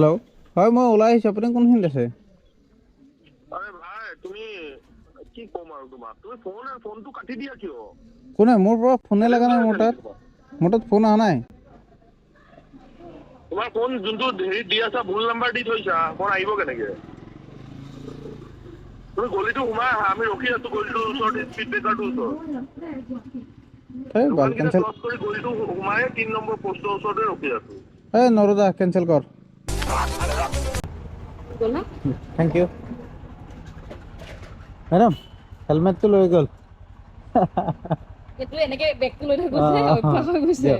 Hello' হয় মই ওলাই আহিছোঁ আপুনি কোনখিনিত আছে আৰে ভাই তুমি কি কম আৰু তোমাক তুমি ফোনটো কাটি দিয়া কিয় কোনে মোৰ পৰা ফোনে বেলেগ লগা নাই হৈ মোৰ আছে তাত নেকি তোমাৰ ফোন অহা নাই তোমাৰ ফোন যোনটো হেৰি দি আছা ভুল নাম্বাৰ দি থৈছা ফোন আহিব কেনেকে তুমি গলিটো সোমাই আহা আমি ৰখি আছো গলিটোৰ ওচৰত স্পীড ব্ৰেকাৰটোৰ ওচৰত এই বাল দোকানকেইটা কেঞ্চেল ক্ৰছ কৰি গলিটো সোমাই 3 নম্বৰ পোষ্টৰ ওচৰতে ৰখি আছো এই নৰোদা কেঞ্চেল কৰ থেংক ইউ মেডাম হেলমেটটো লৈ গ'ল সেইটো এনেকে বেগটো লৈ থাকো যে অভ্যাস হৈ গৈছে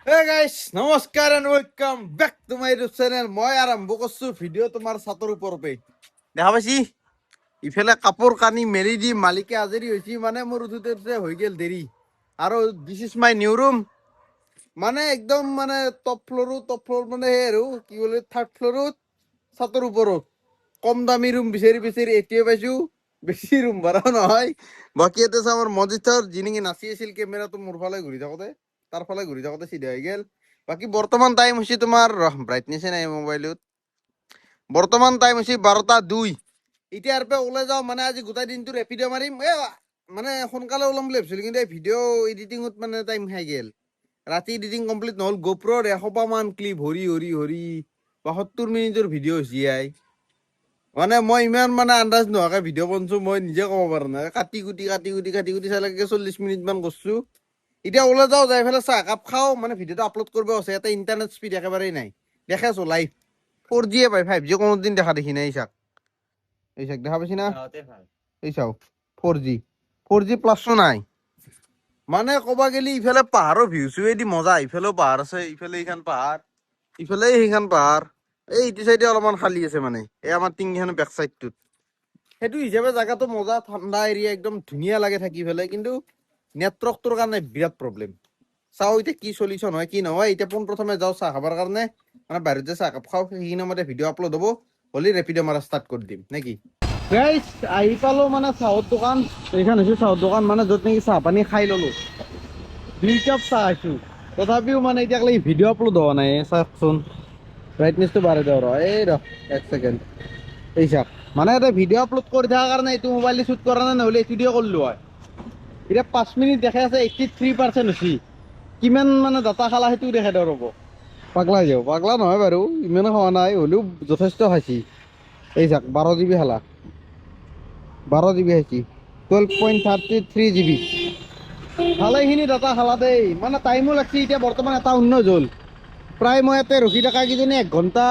Hey guys, নমস্কাৰ and welcome back to my YouTube channel. মই আৰম্ভ কৰিছো ভিডিঅ' তোমাৰ ছাতৰ ওপৰতে দেখা পাইছি ইফালে কাপোৰ কানি মেলি দি মালিকে আজৰি হৈছি মানে মোৰ উঠোতে হৈ গেল দেৰি আৰু this is my new room মানে একদম মানে টপ ফ্লোৰ মানে সেই আৰু কি বোলে থাৰ্ড ফ্লোৰত ছাতৰ ওপৰত কম দামী ৰুম বিচাৰি এতিয়া পাইছো বেছি ৰুম ভাড়া নহয় বাকী এটা আমাৰ মজিদৰ যিনি নাচি আছিল কেমেৰাটো মোৰ ফালে ঘূৰি থাকোতে তাৰ ফালে ঘূৰি থাকোতে চিধা হৈ গেল বাকী বৰ্তমান টাইম হৈছে তোমাৰ ব্ৰাইটনেছে নাই মোবাইলত বৰ্তমান টাইম হৈছে 12:02 এতিয়া ইয়াৰ পৰা ওলাই যাওঁ মানে আজি গোটেই দিনটো ৰেপিড' মাৰিম মানে সোনকালে ওলাম বুলি ভাবিছিলো কিন্তু এই ভিডিঅ' এডিটিঙত মানে টাইম খাই গেল ৰাতি এডিটিং কমপ্লিট নহ'ল গোপ্ৰৰ 100 মান ক্লিপ হৰি 72 মিনিটৰ ভিডিঅ' হৈছে মানে মই ইমান মানে আন্দাজ নোহোৱাকে ভিডিঅ' বনছো মই নিজে ক'ব পৰা নাই কাটি কুটি চালে 40 মিনিট মান কৰছো এতিয়া ওলাই যাওঁ যাই পেলাই চাহ একাপ খাওঁ মানে ভিডিঅ'টো আপলোড কৰিব আছে ইয়াতে ইণ্টাৰনেট স্পীড একেবাৰেই নাই দেখে আছো লাইভ 4G পাই 5G কোনোদিন দেখা দেখি নাই এই চাক দেখা পাইছি না এই চাও 4G প্লাছো নাই মানে ক'বা গেলি ইফালে পাহাৰৰ ভিউ চিউদি মজা ইফালেও পাহাৰ আছে ইফালে এইখান পাহাৰ ইফালে সেইখান পাহাৰ ইটো চাইডে অলপমান খালী আছে মানে এই আমাৰ টিংখানৰ বেক চাইডটোত সেইটো হিচাপে জাগাটো মজা ঠাণ্ডা এৰিয়া একদম ধুনীয়া লাগে থাকি পেলাই কিন্তু নেটৱৰ্কটোৰ কাৰণে বিৰাট প্ৰব্লেম চাওঁ এতিয়া কি চলিউশ্যন হয় কি নহয় এতিয়া পোনপ্ৰথমে যাওঁ চাহ খাবৰ কাৰণে মানে বাহিৰত যে চাহ কাপ খাওঁ সেইখিনি মতে ভিডিঅ' আপলোড হ'ব হ'লে ৰেপিড' মাৰা ষ্টাৰ্ট কৰি দিম নেকি গাইজ আহি পালো মানে চাহৰ দোকান এইখন হৈছে চাহৰ দোকান মানে য'ত নেকি চাহ পানী খাই ললো 2 কাপ চাহ আছো তথাপিও মানে এতিয়ালৈকে ভিডিঅ' আপলোড হোৱা নাই চাওকচোন ব্ৰাইটনেছটো বাঢ়াই দিওঁ এই এক ছেকেণ্ড এই চাওক মানে এটা ভিডিঅ' আপলোড কৰি থকাৰ কাৰণে এইটো মোবাইল শ্বুট কৰা নাই নহ'লে এইটো দিয়ে কৰিলোঁ হয় এতিয়া 5 মিনিট দেখাই আছে 83% হৈছে কিমান মানে ডাটা খালা সেইটো দেখাই দিওঁ ৰ'ব পাগলা নহয় বাৰু ইমানো খোৱা নাই হ'লেও যথেষ্ট খাইছি এই চাওক 12 GB খালা 12 GB খাইছি 12.33 GB ভালেখিনি ডাটা খালা দেই মানে টাইমো লাগছি এতিয়া বৰ্তমান 1:19 হ'ল প্ৰায় মই ইয়াতে ৰখি থকা কিজানি 1 ঘণ্টা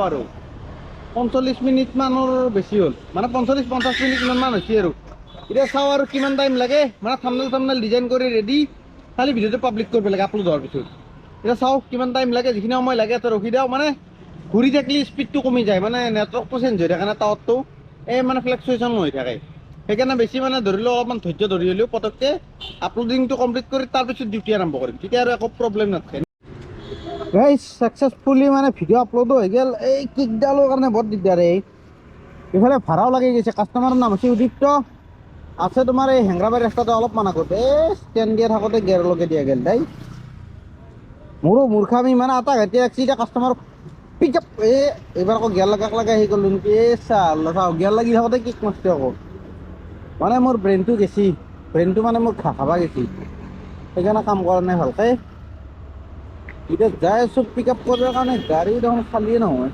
আৰু 45 মিনিট মানৰ বেছি হ'ল মানে 45-50 মিনিট মান হৈছে আৰু এতিয়া চাওঁ আৰু কিমান টাইম লাগে মানে থাম্বনেল ডিজাইন কৰি ৰেডি খালি ভিডিঅ'টো পাব্লিক কৰিব লাগে আপলোড হোৱাৰ পিছত এতিয়া চাওঁ কিমান টাইম লাগে যিখিনি সময় লাগে ইয়াতে ৰখি দিওঁ মানে ঘূৰি থাকিলে স্পীডটো কমি যায় মানে নেটৱৰ্কটো চেঞ্জ হৈ থাকে না টাৱাৰটো মানে ফ্লেকচুৱেশ্যন হৈ থাকে সেইকাৰণে বেছি মানে ধৰি লওক অলপমান ধৈৰ্য ধৰি হ'লেও পটককৈ আপলোডিংটো কমপ্লিট কৰি তাৰপিছত ডিউটি আৰম্ভ কৰিম তেতিয়া আৰু একো প্ৰব্লেম নাথাকে গাইজ সাকসেসফুলি মানে ভিডিঅ' আপলোড হৈ গেল এই কিকডালৰ কাৰণে বৰ দিগদাৰ ইফালে ভাড়াও লাগি গৈছে কাষ্টমাৰৰ নাম হৈছে উদিপ্ত আছে তোমাৰ এই হেংৰাবাৰী ৰাস্তাতে অলপমান আগতে ষ্টেণ্ড দিয়া থাকোঁতে গেৰলৈকে দিয়া গেল দেই মোৰো মূৰ্খামি মানে আটা ঘাটি ৰাখছি এতিয়া কাষ্টমাৰ পিক আপ এইবাৰ আকৌ গেৰ লগাক আহি গ'লো নেকি চাওঁ গেৰ লাগি থাকোঁতে কিক মাৰছি আকৌ মানে মোৰ ব্ৰেইনটো মানে মোৰ খাবা গেছি সেইকাৰণে কাম কৰা নাই ভালকৈ এতিয়া যাই আছোঁ পিক আপ কৰিবৰ কাৰণে গাড়ী দেখোন খালিয়ে নহয়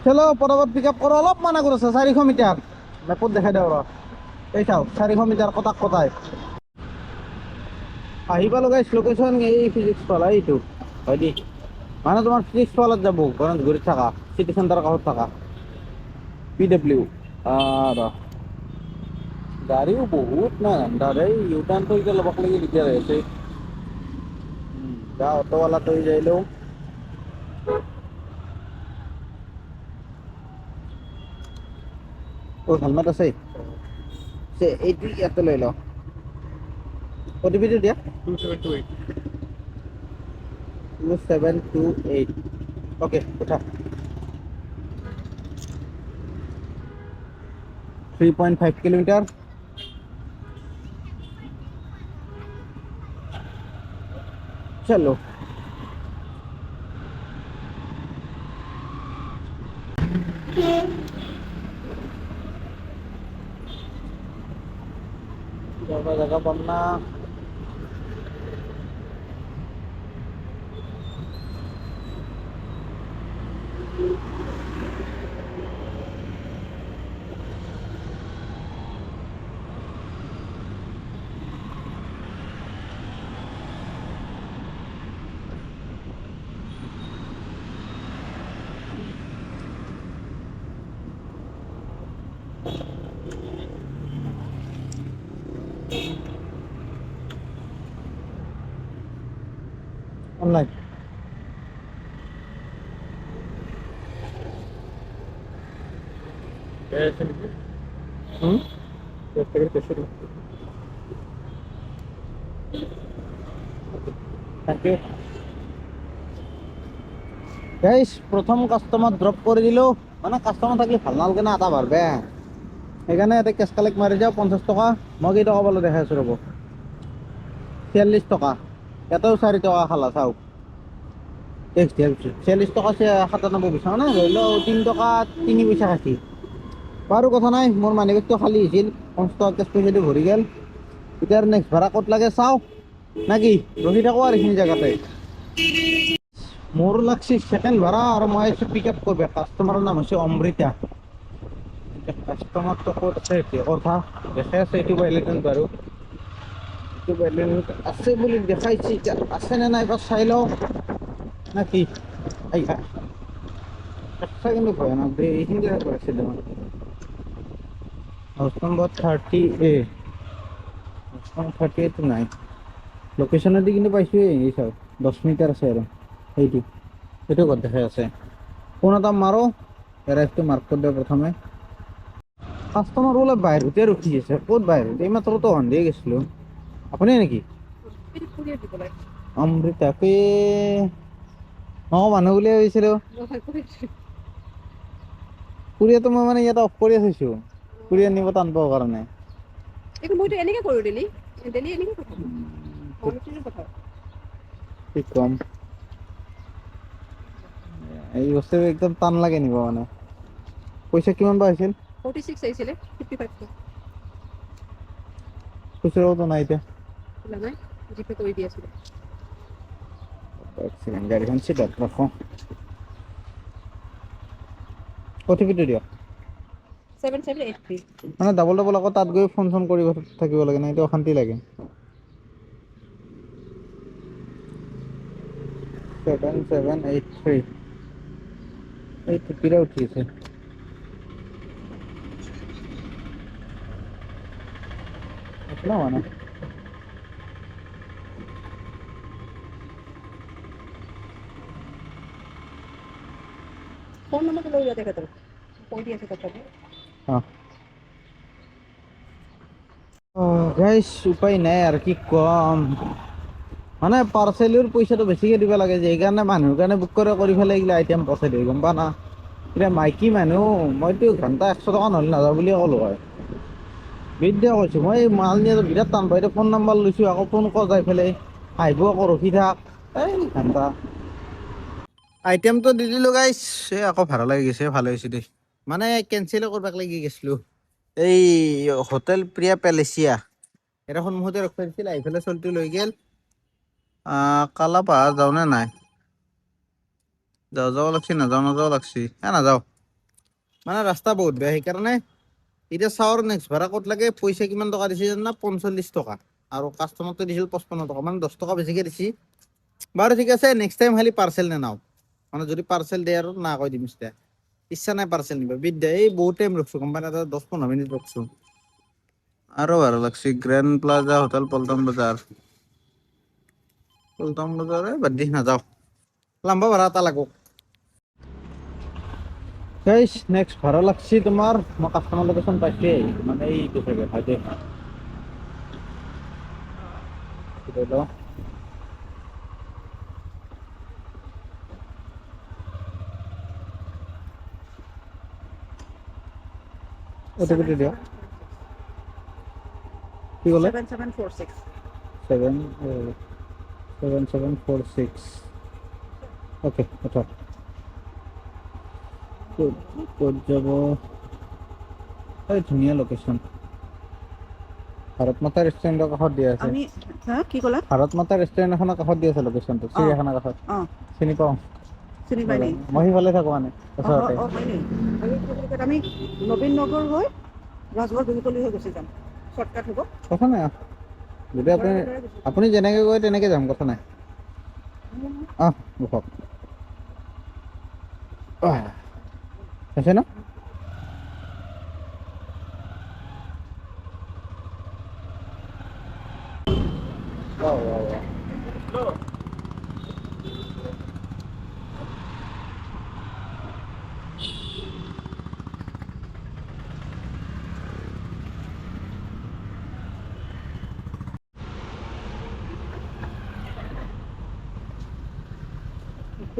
চলো পটাপট পিক আপ কৰোঁ অলপমান আগত আছে 400 মিটাৰ মেপত দেখাই দিওঁ ৰ এই চাওক 400 মিটাৰ কটাই আহি পালোঁ গাইছ লোকেশ্যন এই ফিজিক্স পালা এইটো হয় দি মানে তোমাৰ ফিজিক্স পালত যাব গণেশগুৰিত থাকা চিটি চেণ্টাৰৰ কাষত থাকা PW গাড়ীও বহুত নাই আন্ধাৰ এই ইউটাৰ্ণটো এতিয়া ল'ব লাগি দিগদাৰ হৈ আছে অটোৱালাটো যাই লওঁ হেলমেট আছে এইটো ইয়াতে লৈ লওঁ OTP-টো দিয়া 2728 অ'কে উঠা 3.5 কিলোমিটাৰ চলো জায়গা পাম না। Online thank you guys. প্রথম কাস্টমার ড্রপ করে দিল, মানে কাস্টমার থাকলে ভাল নালগে না, আটা বাড়বে। সেইকাৰণে ইয়াতে কেছ কালেক্ট মাৰি যাওঁ 50 টকা। মই কেই টকা পালোঁ দেখাই আছোঁ ৰ'ব, 46 টকা। ইয়াতেও 4 টকা খালা চাওক, টেক্স দিয়াৰ পিছত 46 টকা 97 পইচা, মানে ধৰি লওক 3 টকা 3 পইচা খাইছি। বাৰু কথা নাই, মোৰ মানি বেগটো খালী হৈছিল, 50 টকা কেছ পইচা দি ভৰি গ'ল। এতিয়া আৰু নেক্সট ভাড়া ক'ত লাগে চাওঁ নাকি, ৰখি থাকোঁ আৰু এইখিনি জেগাতে। মোৰ লাগছি ছেকেণ্ড ভাড়া, আৰু মই আহিছোঁ পিক আপ কৰিব। কাষ্টমাৰৰ নাম হৈছে অমৃতা। কাষ্টমাৰটো ক'ত আছে এতিয়া কথা দেখাই আছে, এইটো বাইলেন বাৰু, এইটো বাইলেন আছে বুলি দেখাইছে। এতিয়া আছেনে নাই এবাৰ চাই লওঁ নাকি। আচ্ছা, কিন্তু ভয়ানক দেই, এইখিনি জেগাত কৰিছে দেখোন। House number 30A, house number 38 নাই। লোকেশ্যনেদি কিন্তু পাইছোঁৱেই, এই চাওক 10 মিটাৰ আছে আৰু সেইটো ক'ত দেখাই আছে। ফোন এটা মাৰোঁ, এড্ৰেছটো মাৰ্ক কৰি দিওঁ প্ৰথমে। কাষ্টমাৰ বোলে বাহিৰতে ৰখি আছে। ক'ত বাহিৰত? এইমাত্ৰতো সন্ধিয়া গৈছিলোঁ। আপুনি নেকি অমৃতাকে? অঁ, মানুহ বুলিয়ে ভাবিছিলোঁ। কুৰিয়াৰটো মই মানে ইয়াতে অফ কৰি থৈছোঁ, কুৰিয়াৰ নিব টান পাবৰ কাৰণে। মইতো এনেকে কৰো ডেইলি এনেকে কথা। কি কম, এই বস্তু একদম টান লাগে নিব মানে। পইচা কিমান বা হৈছিল? 46 আহিছিলে, 55 খুচুৰাওতো নাই এতিয়া। নাই, জিপে কৰি দি আছিলে। এক ছেকেণ্ড, গাড়ীখন চিধাত ৰাখোঁ। অ'টিপিটো দিয়ক। 7783 মানে ডাবল ডাবল আকৌ তাত গৈ ফোন চোন কৰিব থাকিব লাগে না, এইটো অশান্তি লাগে। 7783 এই টুপিৰা উঠি আছে। এফালে হোৱা নাই। ফোন নম্বৰটো লৈ যোৱা তেখেতৰ, কৈ দি আছে কথাটো। গাইছ, উপায় নাই আৰু কি কম। মানে পাৰ্চেলৰ পইচাটো বেছিকৈ দিব লাগে যে, সেইকাৰণে মানুহৰ কাৰণে বুক কৰি পেলাই এইগিলা আইটেম পঠাই দিয়ে, গম পা না। এতিয়া মাইকী মানুহ, মইতো ঘণ্টা 100 টকা নহ'লে নাযাওঁ বুলিয়ে ক'লোঁ হয়। বিদ্যা কৈছোঁ মই, মাল নিয়াটো বিৰাট টান পাওঁ। এতিয়া ফোন নাম্বাৰ লৈছোঁ, আকৌ ফোন কৰ যাই পেলাই, আহিব আকৌ ৰখি থাক, এই ঘণ্টা। আইটেমটো দি দিলোঁ গাইছ, এই আকৌ ভাড়া লাগি গৈছে, ভালে হৈছে দেই। মানে কেনচেলো কৰিব লাগি গৈছিলোঁ। এই হোটেল প্ৰিয়া পেলেচিয়া এটা সন্মুখতে ৰখাই দিছিল, আহি পেলাই চলটো লৈ গ'ল। কালা পাহাৰ যাওঁ নে নাই? যাব লাগছি, নাযাওঁ লাগছি, নাযাওঁ। মানে ৰাস্তা বহুত বেয়া, সেইকাৰণে। এতিয়া চাওঁ নেক্সট ভাড়া ক'ত লাগে। পইচা কিমান টকা দিছে জানা? 45 টকা। আৰু কাষ্টমাৰটো দিছিল 55 টকা, মানে 10 টকা বেছিকৈ দিছে। বাৰু ঠিক আছে, নেক্সট টাইম খালি পাৰ্চেল নেনাও। মানে যদি পাৰ্চেল দিয়ে আৰু না কৈ দিম। ইচ্ছা নাই পাৰ্চেল নিব, বিদ্যা। এই বহুত টাইম ৰখছোঁ, কোম্পানী এটা 10-15 মিনিট ৰখছোঁ। আৰু ভাড়া লাগছি গ্ৰেণ্ড প্লাজা হোটেল, পল্টন বজাৰ। বাদ দি নাযাওঁ, লম্বা ভাড়া এটা লাগব। গাইছ, নেক্সট ভাড়া লাগছি তোমাৰ, মই কাষ্টমাৰ লোকেশ্যন পাইছোঁৱেই, মানে এইটো চাগে হয় দে। অ'টিপিটো দিয়ক। কি ক'লে? 7746 7746। অ'কে, উঠক। ক'ত যাব? এই ধুনীয়া লোকেশ্যন। ভাৰত মাতা ৰেষ্টুৰেণ্টৰ কাষত দিয়া আছে। আমি হা কি ক'লা ভাৰত মাতা ৰেষ্টুৰেণ্ট এখনৰ কাষত দি আছে লোকেশ্যনটো, চিৰিয়াখানাৰ কাষত। অঁ চিনি পাওঁ। চিনি পাই নি মই সিফালে থাকো মানে অঁ ওচৰতে। অঁ হয় নি আমি নবীন নগৰ হৈ ৰাজগড় বেলতলি হৈ গুচি যাম, শ্বৰ্টকাট হ'ব। কথা নাই যদি আপুনি ভিতৰে গুচি যাম। আপুনি যেনেকৈ কয় তেনেকৈ যাম, কথা নাই। বহক। হৈছে ন?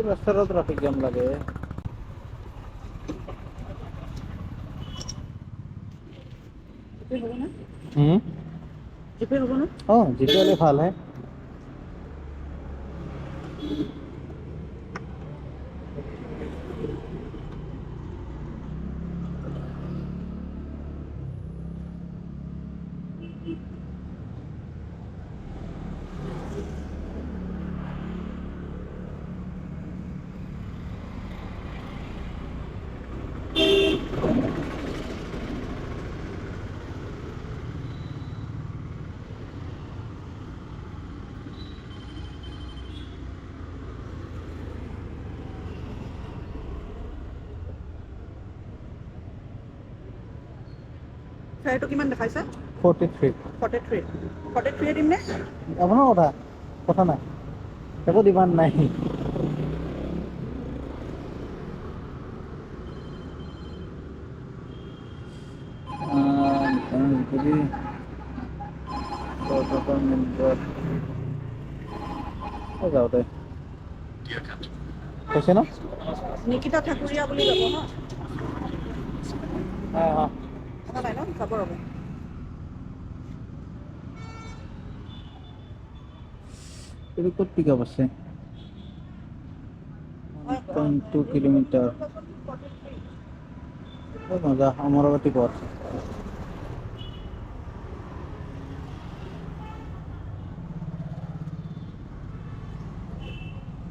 ৰাস্তাটো ট্ৰাফিক জাম লাগে। জিপে হ'ব না হুম? জিপে হ'ব না জিপে হ'লে ভাল হে। ফেয়াৰটো কিমান দেখাইছে 43। 43 দিম নে আপোনাৰ কথা, কথা নাই, একো ডিমাণ্ড নাই। যাওঁতে হৈছে ন? নিকিতা ঠাকুৰীয়া বুলি যাব হা অঁ কথা নাই ন যাব ৰ'ব এইটো ক'ত পিক আপ আছে? 1.2 কিলোমিটাৰ। মজা, অমৰাৱতী পথ।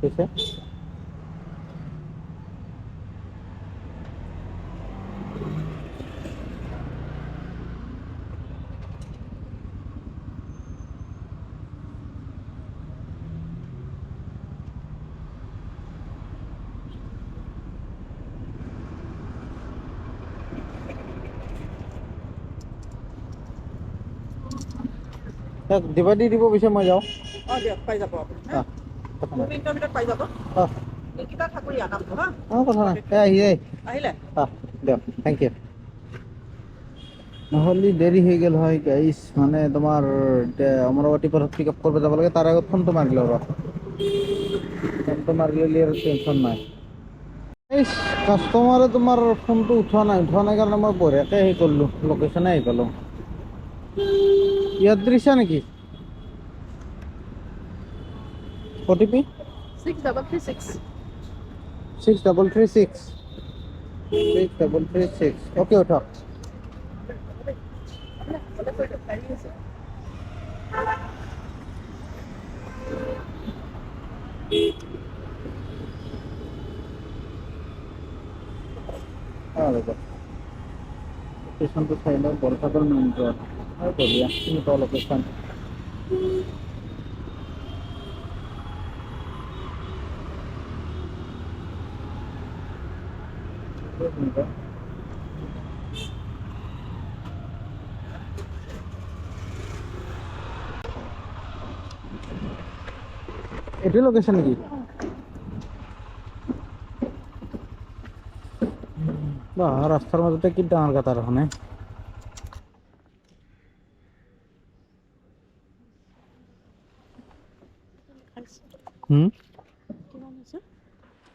পিছে দিবা দি দিব, পিছে মই যাওঁ। অঁ দিয়ক পাই যাব আপুনি হা কথা 2 নাই। মিনিটৰ ভিতৰত পাই যাব অঁ নিকিতা ঠাকুৰীয়া নামটো হা কথা নাই, 43 আহিলে। আহিলে দিয়ক, থেংক ইউ। নহ'লে দেৰি হৈ গ'ল হয় গাইছ, মানে তোমাৰ অমৰাৱতী পৰা পিক আপ কৰিব যাব লাগে, তাৰ আগত ফোনটো মাৰিলোঁ ৰহ। ফোনটো মাৰি ল'লে আৰু টেনশ্যন নাই। এই কাষ্টমাৰে তোমাৰ ফোনটো উঠোৱা নাই কাৰণে মই বঢ়িয়াকৈ হেৰি কৰিলোঁ, লোকেশ্যনে আহি পালোঁ। ইয়াত দিছা নেকি OTP? 6336 6336 6336 অ'কে উঠক। লোকেশ্যনটো চাই লওঁ, বৰপাকৰ মেইন ৰোড। বঢ়িয়া, চিনি লোকেশ্যন। এইটো লোকেশ্যন নেকি? ৰাস্তাৰ মাজতে কি ডাঙৰ গাঁত আৰু মানে। হুম?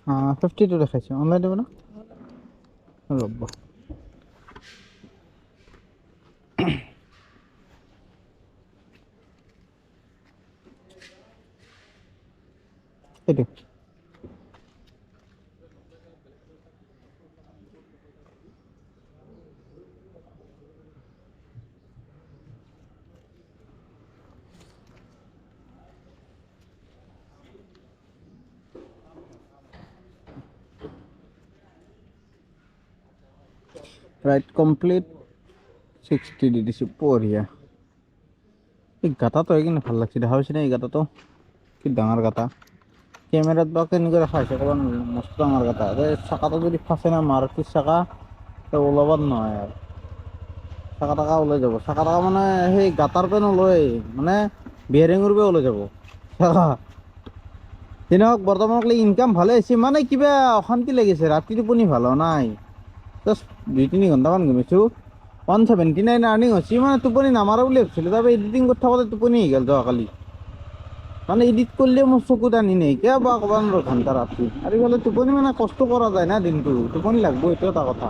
52 দেখাইছে, অনলাইন দিব না? ৰ'ব। এইটো রাইট কমপ্লিট 60 দি দিছো বঢ়িয়া এই গাটাটো কিন্তু ভাল লাগছে দেখা পাইছে না এই গাটাটো কি ডাঙৰ গাটা কেমেৰাত বা কেনেকৈ দেখা হৈছে ক'ব নোৱাৰিম মস্ত ডাঙৰ গাটা চাকাটো যদি ফাঁচে না মাৰুতিৰ চাকা ওলাব নহয় আৰু চাকা টাকা ওলাই যাব চাকা টাকা মানে সেই গাটাৰ পৰা নলয় মানে বিয়াৰিঙৰ পৰা ওলাই যাব চাকা তেনেহওক বৰ্তমানলৈকে ইনকাম ভালে হৈছে মানে কিবা অশান্তি লাগিছে ৰাতি টোপনি ভাল হোৱা নাই জাষ্ট 2-3 ঘণ্টামান ঘুমিছোঁ 179 আৰ্নিং হৈছে মানে টোপনি নামাৰা বুলি ভাবিছিলোঁ তাৰপৰা এডিটিং কৰি থাকোঁতে টোপনি আহি গ'ল যোৱাকালি মানে এডিট কৰিলে মোৰ চকুত আনি নাই কিয় বা ক'ব নোৱাৰোঁ ঘণ্টা ৰাতি আৰু ইফালে টোপনি মানে কষ্ট কৰা যায় না দিনটো টোপনি লাগব এইটো এটা কথা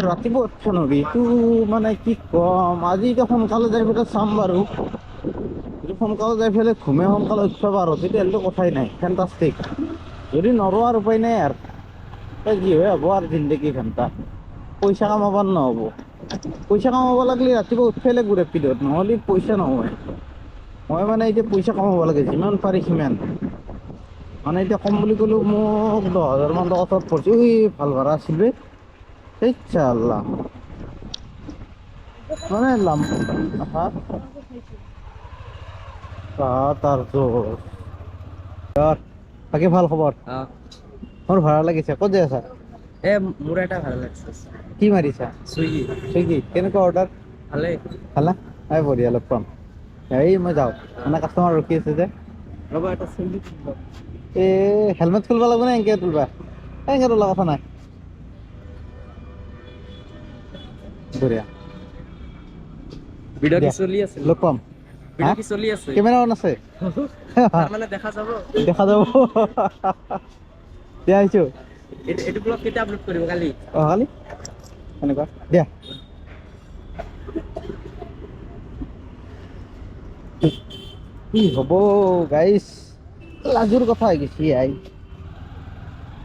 ৰাতিপুৱা উঠিব নোৱাৰি এইটো মানে কি ক'ম আজি এতিয়া সোনকালে যাই পেলাই চাম বাৰু যদি সোনকালে যাই পেলাই ঘুমে সোনকালে উঠিব পাৰোঁ তেতিয়াহ'লেতো কথাই নাই ফেণ্টাষ্টিক যদি নৰো আৰু উপায় নাই আৰু যি হয় হ'ব আৰু জিন্দগী ঘণ্টা পইচা কামাব নহ'ব পইচা কামাব লাগিলে ৰাতিপুৱা উঠিব লাগিব ৰেপিডত নহ'লে পইচা নহয় মই মানে এতিয়া পইচা কামাব লাগে যিমান পাৰি সিমান মানে এতিয়া কম বুলি ক'লেও মোক 10,000 মান টকা ওচৰত পৰিছে ভাল ভাড়া আছিল বে ইনশাআল্লাহ মানে হা তাৰ বাকী ভাল খবৰ মোৰ ভাড়া লাগিছে ক'ত যাই আছা মোৰ এটা ভাল লাগছে কি মাৰিছা চুইগি কেনেকুৱা অৰ্ডাৰ ভালে খালা এই বঢ়িয়া লগ পাম এই মই যাওঁ মানে কাষ্টমাৰ ৰখি আছে যে ৰ'বা এটা চেল্ফি এই হেলমেট খুলিব লাগিব নে এনেকৈ তুলিবা এনেকৈ তোলা কথা নাই বঢ়িয়া ভিডিঅ' কি দিয়া, চলি আছে লগ পাম ভিডিঅ' কি চলি আছে কেমেৰা অন আছে মানে দেখা যাব দেখা যাব দিয়া আহিছোঁ এইটো ব্লগ কেতিয়া আপলোড কৰিব কালি অহাকালি এনেকুৱা দিয়া কি হ'ব গাইছ লাজুৰ কথা হৈ গৈছে আই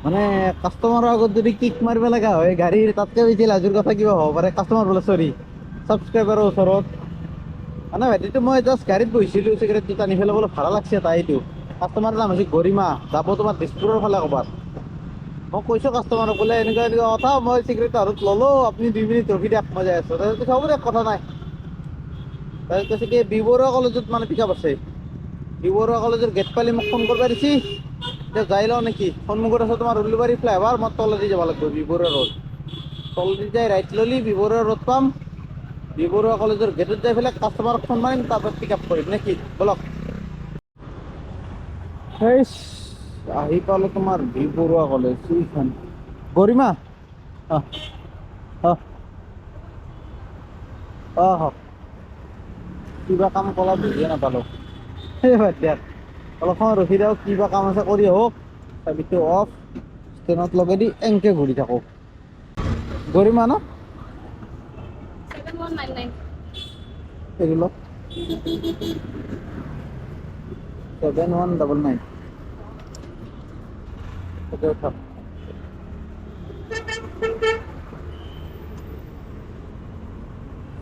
মানে কাষ্টমাৰৰ আগত যদি কিক মাৰিব লগা হয় গাড়ীৰ তাতকৈ বেছি লাজুৰ কথা কিবা হ'ব পাৰে কাষ্টমাৰ বোলে চৰি ছাবস্ক্ৰাইবাৰৰ ওচৰত মানে ভাইটিটো মই জাষ্ট গাড়ীত বহিছিলোঁ চিগাৰেটটো টানি পেলাই বোলে ভাড়া লাগছে তাইটো কাষ্টমাৰৰ নাম হৈছে গৰিমা যাব তোমাৰ দিছপুৰৰ ফালে ক'ৰবাত মই কৈছোঁ কাষ্টমাৰক বোলে এনেকুৱা এনেকুৱা কথা মই চিগাৰেটটো হাতত ল'লোঁ আপুনি 2 মিনিট ৰখি দিয়ক মই যাই আছোঁ তাৰপিছত হ'ব দিয়ক কথা নাই তাৰপিছত কৈছে কি বি বৰুৱা কলেজত মানে পিক আপ আছে বি বৰুৱা কলেজৰ গেট পালি মোক ফোন কৰিব দিছি এতিয়া যাই লওঁ নেকি সন্মুখত আছে তোমাৰ উলুবাৰী ফ্লাইঅভাৰ মই তলেদি যাব লাগিব বি বৰুৱা ৰোড তলেদি যাই ৰাইট ল'লি বি বৰুৱা ৰোড পাম বি বৰুৱা কলেজৰ গেটত যাই পেলাই কাষ্টমাৰক ফোন মাৰিম তাৰপৰা পিক আপ কৰিম নে কি বলক আহি পালোঁ তোমাৰ বি বৰুৱা কলেজ এইখন গৰিমা অঁ অঁ অঁ হওক কিবা কাম ক'লা বুজিয়ে নাপালোঁ সেই বাদ দিয়া অলপ সময় ৰখি দিয়ক কিবা কাম আছে কৰি আহক তাৰপিছত অফ ষ্টেনত লগাই দি এনেকৈ ঘূৰি থাকোঁ গৰিমা ন 7199 এৰি লওক 7199 তাতে উঠাম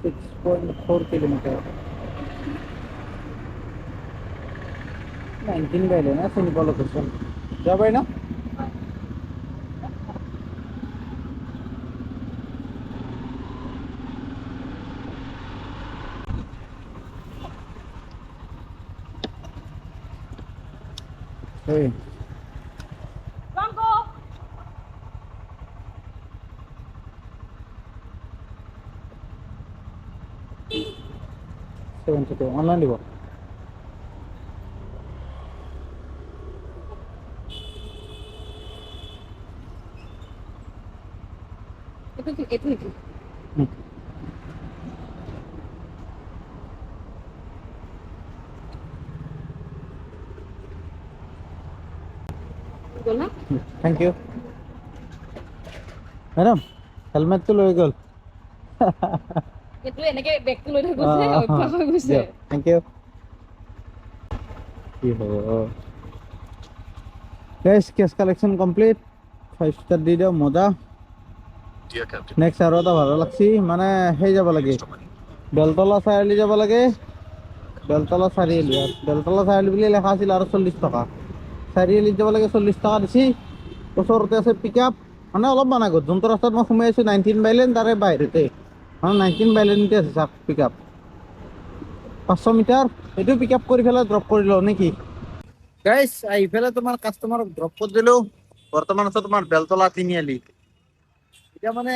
6.4 কিলোমিটাৰ 19 বাইলে না চিনি পোৱা লোকেশ্যন যাব পাৰি ন এই Blanco 72 অনলাইন দিব itu betul na thank you madam হেলমেটটো লৈ গ'ল itu enake bag tu loi থাকো যে অভ্যাস হৈ গৈছে থেংক ইউ কি হ'ব গাইছ কেছ কালেকশ্যন কমপ্লিট 5 ষ্টাৰ দি দিওঁ মজা নেক্সট আৰু এটা ভাড়া লাগছি মানে সেই যাব লাগে বেলতলা চাৰিআলি যাব লাগে বেলতলা চাৰিআলি বেলতলা চাৰিআলি বুলি লেখা আছিল আৰু 40 টকা চাৰিআলিত যাব লাগে 40 টকা দিছি ওচৰতে আছে পিক আপ মানে অলপমান আগত যোনটো ৰাস্তাত মই সোমাই আছোঁ 19 বাইলেন তাৰে বাহিৰতে মানে 19 বাইলেনতে আছে চাওক পিক আপ 500 মিটাৰ এইটো পিক আপ কৰি পেলাই ড্ৰপ কৰি লওঁ নেকি গাইছ আহি পেলাই তোমাৰ কাষ্টমাৰক ড্ৰপ কৰি দিলোঁ বৰ্তমান আছে তোমাৰ বেলতলা তিনিআলি এতিয়া মানে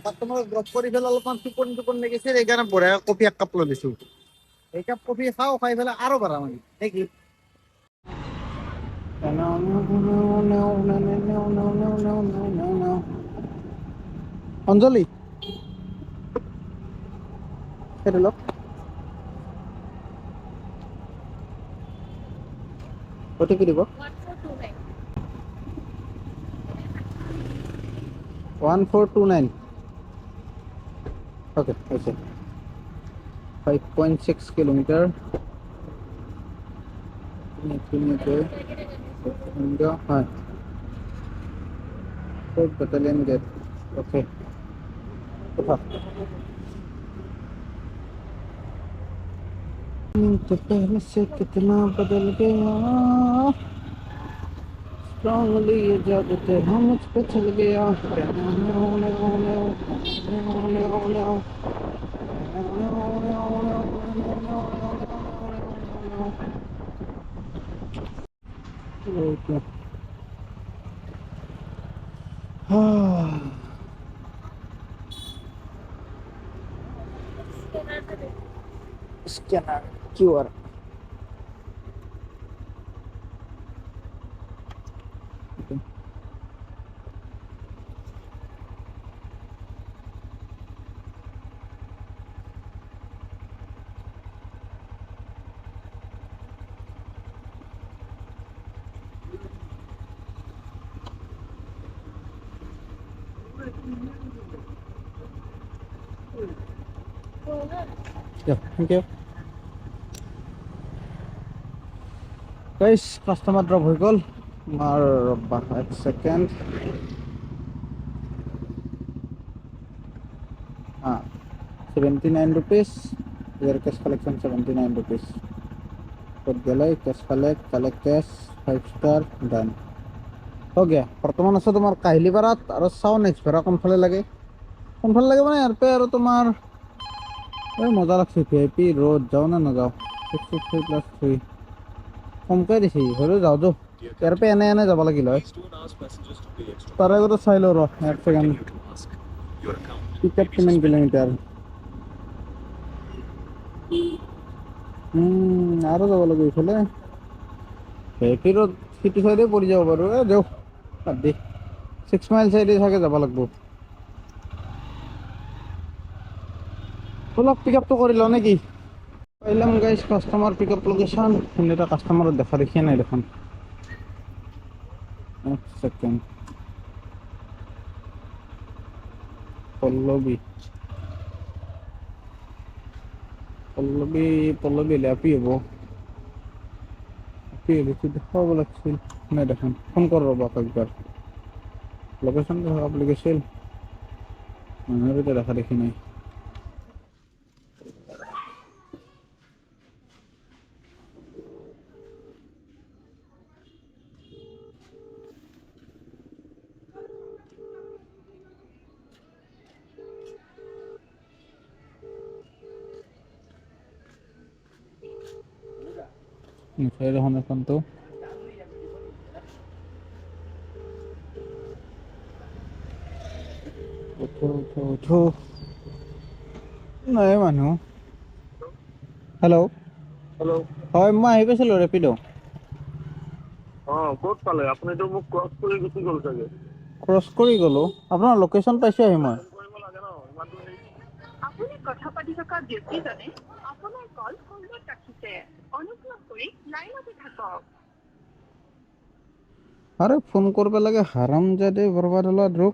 কাষ্টমাৰক ড্ৰপ কৰি পেলাই অলপমান টোপনি লাগিছে সেইকাৰণে বঢ়িয়া কফি এক কাপ লৈ দিছোঁ এই কাপ কফি খাওঁ খাই পেলাই আৰু বাঢ়া মানে নেকি অঞ্জলি সেইটো লওক অ'টিপি দিব 1429 ওকে হৈছে 5.6 কিলোমিটাৰ হয় বেটালিয়ন গেট ओके तो पहले से कितना बदल गया स्ट्रांगली ये जादू तेरा मुझ पे चल गया okay scanner QR Yeah, thank you. Guys, customer drop হৈ গ'ল আমাৰ এক second 79 rupees your cash collection 79 rupees কত গেলে cash collect cash 5 star done हो गया বৰ্তমান আছে তোমাৰ কাহিলিপাৰাত আৰু চাও নেক্সট ভাড়া কোনফালে লাগে মানে ইয়াৰ পে আৰু তোমাৰ এই মজা লাগছে ভিআইপি ৰোড যাও না নাযাও 663+3 কমকৈ দিছি হ'লেও যাওঁ যো ইয়াৰ পে এনে যাব লাগিল হয় তাৰে আগতে চাই লওঁ ৰ এক ছেকেণ্ড পিকআপ কিমান কিলোমিটাৰ আৰু যাব লাগিব এইফালে ভিআইপি ৰোড সিটো চাইডে পৰি যাব পাৰোঁ যাওঁ বাদ দি 6 মাইল চাইডে চাগে যাব লাগিব অলপ পিকআপটো কৰি লওঁ নেকি পাইলাম গাইজ কাষ্টমাৰ পিকআপ লোকেশ্যন কিন্তু এটা কাষ্টমাৰত দেখা দেখিয়ে নাই দেখোন এক ছেকেণ্ড পল্লৱী আপি হ'ব দেখাব লাগিছিল নাই দেখোন ফোন কৰ ৰ'বা একবাৰ লোকেশ্যন দেখাব লাগিছিল মানুহৰ এতিয়া দেখা দেখি নাই নিশ্চয় দেখোন এখনটো উঠো নাই মানুহ হেল্ল' হয় মই আহি পাইছিলোঁ ৰেপিড' ক'ত পালে আপুনিতো মোক ক্ৰছ কৰি গুচি গ'ল চাগে ক্ৰছ কৰি গ'লোঁ আপোনাৰ লোকেশ্যন পাইছোঁ আহি মই কৰিব লাগে ন ইমান দূৰ আপুনি কথা পাতি থকা ব্যক্তিজনে আপোনাৰ কল হোল্ডত ৰাখিছে অনুগ্ৰহ কৰি লাইনতে থাকক আরে ফোন করবে লাগে হারাম যাদে বরবাদ হলো রোগ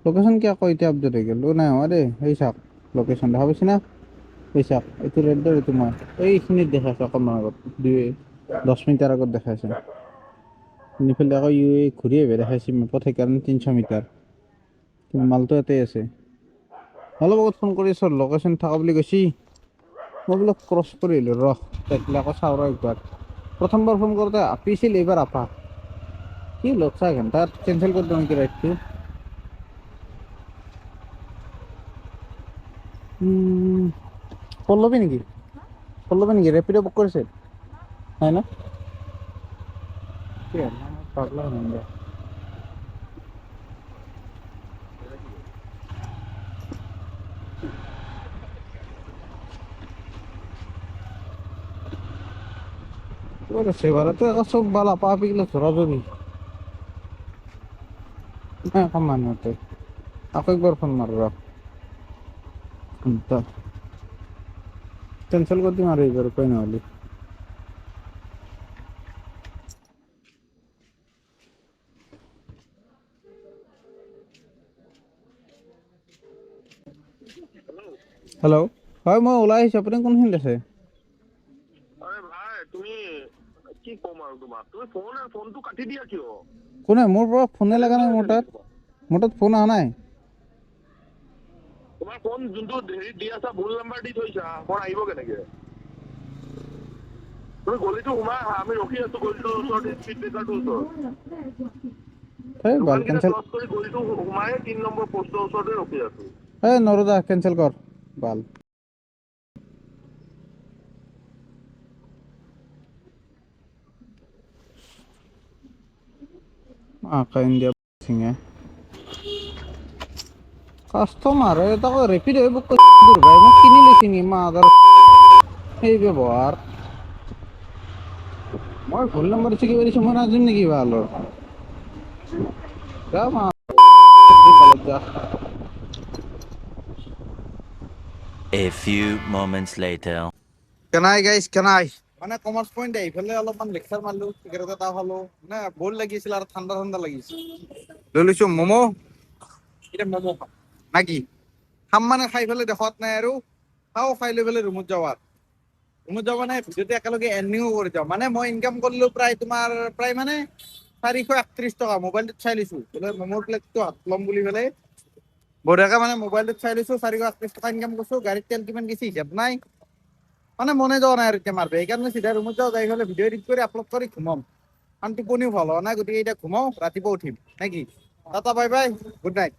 লোকেশন কি আকৌ এতিয়া আপডেট হৈ গেল নাই আরে এই চাক লোকেশন দেখা পাইছি না এই চাক এইটো ৰেডৰ এইটো মই এইখিনিত দেখাইছে অকণমান আগত 10 মিটাৰ আগত দেখাইছে নিফালে আকৌ ইউ ঘূৰি আহিব দেখাইছে মেপত সেইকাৰণে 300 মিটাৰ কিন্তু মালটো এতেই আছে অলপ আগত ফোন কৰি আছোঁ লোকেশন থকা বুলি কৈছি মই বোলে ক্ৰছ কৰি আহিলোঁ ৰহ তেতিয়াহ'লে আকৌ চাওঁ ৰ একবাৰ প্ৰথমবাৰ ফোন কৰোঁতে আপিছিল এইবাৰ আপা কি লোকসা ঘন্টা ক্যান্সেল করে দাও কি রাখছি পল্লবী নাকি র্যাপিডো বুক করেছে তাই না কি পাগলা হয়ে সেবারে তো এখন সব বালা পা পিগলে সরাসরি হ্যাঁ কমান হতে আপনি একবার ফোন মারো তো ক্যান্সেল করতে মারো এবার কই না হলি হ্যালো হয় মই ওলাই আহিছো আপুনি কোনখিনিত আছে আরে ভাই তুমি কি কম আৰু তোমাক তুমি ফোনটো কাটি দিয়া কিয় কোনে মোৰ পৰা ফোনে লগা নাই মোৰ তাত ফোন অহা নাই তোমাৰ ফোন যোনটো হেৰি দি আছা ভুল নাম্বাৰ দি থৈছা ফোন আহিব কেনেকে তুমি গলিটো সোমাই আহা আমি ৰখি আছো গলিটোৰ ওচৰত স্পীড ব্ৰেকাৰটোৰ ওচৰত এই বাল দোকানকেইটা কেনসেল ক্ৰছ কৰি গলিটো সোমাই 3 নম্বৰ পোষ্টৰ ওচৰতে ৰখি আছো এই নৰদা কেনসেল কৰ বাল আকা ইন্ডিয়া সিংহে কাস্টমার এটা কো রেপিড বুক করে দূর ভাই মই কিনি লৈছি নি মাদার এই ব্যবহার মই ভুল নাম্বার চিকি বেরিছি মই নাজিম নাকি ভালো যা মা যা A few moments later. কেনাই গাইস কেনাই মানে কমার্স পয়েন্ট এইফালে অলপমান লেকচার মারলো সিগারেট এটা খালো না বোর লাগিছিল আর ঠান্ডা লাগিছিল লৈ লৈছো মোমো এটা মোমো খাম নাকি খাম মানে খাই ফেলে দেখত নাই আৰু খাই লৈ ফেলে ৰুমত যাব নাই ভিডিঅ'টো একেলগে এণ্ডিঙো কৰি যাওঁ মানে মই ইনকাম কৰিলো প্ৰায় মানে 431 টকা মোবাইলটোত চাই লৈছো বোলে মোমোৰ প্লেটটো হাত ল'ম বুলি পেলাই বঢ়িয়াকে মানে মোবাইলটোত চাই লৈছো 431 টকা ইনকাম কৰিছো গাড়ীত তেল কিমান গেছি হিচাপ নাই মানে মনে যোৱা নাই আৰু এতিয়া মাৰবে সেইকাৰণে চিধা ৰুমত যাওঁ যাই ফেলে ভিডিঅ' এডিট কৰি আপলোড কৰি ঘুমাম কাৰণ টোপনিও ভাল হোৱা নাই গতিকে এতিয়া ঘুমাও ৰাতিপুৱা উঠিম নেকি tata bye bye good night